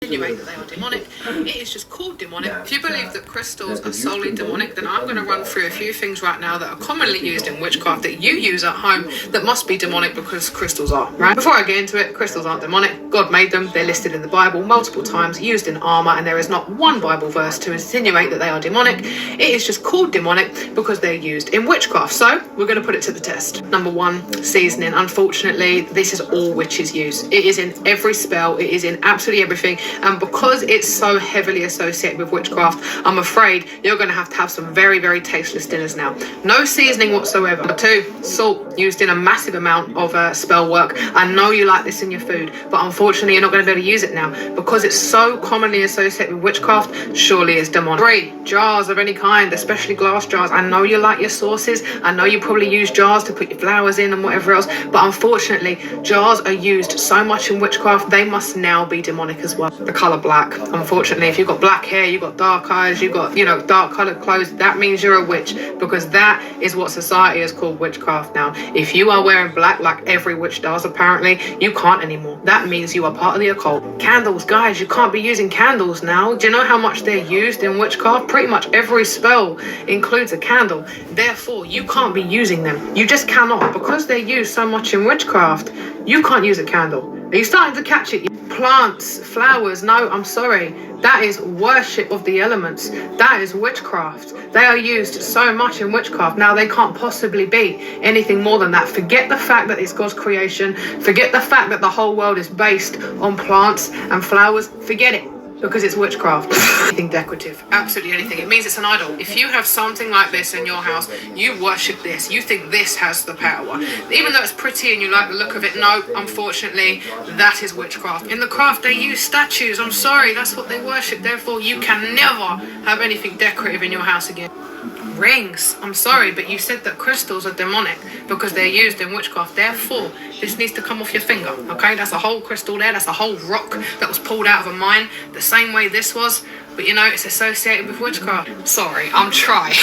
insinuate that they are demonic. It is just called demonic. If you believe that crystals are solely demonic, then I'm going to run through a few things right now that are commonly used in witchcraft that you use at home that must be demonic because crystals are, right? Before I get into it, crystals aren't demonic. God made them. They're listed in the Bible multiple times, used in armor, and there is not one Bible verse to insinuate that they are demonic. It is just called demonic because they're used in witchcraft. So we're going to put it to the test. Number one, seasoning. Unfortunately, this is all witches use. It is in every spell. It is in absolutely everything. And because it's so heavily associated with witchcraft, I'm afraid you're going to have some very, very tasteless dinners now. No seasoning whatsoever. Number two, salt, used in a massive amount of spell work. I know you like this in your food, but unfortunately you're not going to be able to use it now because it's so commonly associated with witchcraft. Surely it's demonic. Three, jars of any kind, especially glass jars. I know you like your sauces. I know you probably use jars to put your flowers in and whatever else, but unfortunately jars are used so much in witchcraft, they must now be demonic as well. The color black. Unfortunately, if you've got black hair, you've got dark eyes, you've got, dark colored clothes, that means you're a witch, because that is what society has called witchcraft now. If you are wearing black, like every witch does apparently, you can't anymore. That means you are part of the occult. Candles, guys, you can't be using candles now. Do you know how much they're used in witchcraft? Pretty much every spell includes a candle. Therefore, you can't be using them. You just cannot. Because they're used so much in witchcraft, you can't use a candle. Are you starting to catch it? Plants, flowers, no, I'm sorry. That is worship of the elements. That is witchcraft. They are used so much in witchcraft. Now, they can't possibly be anything more than that. Forget the fact that it's God's creation. Forget the fact that the whole world is based on plants and flowers. Forget it. Because it's witchcraft. Anything decorative, absolutely anything. It means it's an idol. If you have something like this in your house, you worship this. You think this has the power. Even though it's pretty and you like the look of it, no, unfortunately, that is witchcraft. In the craft, they use statues. I'm sorry, that's what they worship. Therefore, you can never have anything decorative in your house again. Rings. I'm sorry, but you said that crystals are demonic because they're used in witchcraft. Therefore, this needs to come off your finger, okay? That's a whole crystal there. That's a whole rock that was pulled out of a mine the same way this was. But it's associated with witchcraft. Sorry, I'm trying.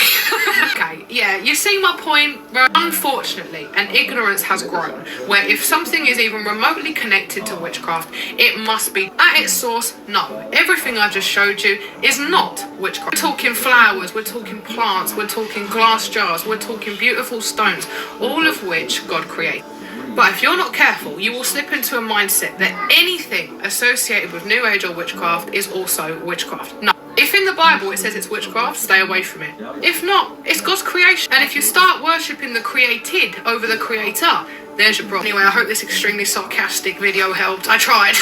Okay, yeah, you see my point? Unfortunately, an ignorance has grown where if something is even remotely connected to witchcraft, it must be at its source. No, everything I just showed you is not witchcraft. We're talking flowers, we're talking plants, we're talking glass jars, we're talking beautiful stones, all of which God created. But if you're not careful, you will slip into a mindset that anything associated with New Age or witchcraft is also witchcraft. No. If in the Bible it says it's witchcraft, stay away from it. If not, it's God's creation. And if you start worshipping the created over the creator, there's your problem. Anyway, I hope this extremely sarcastic video helped. I tried.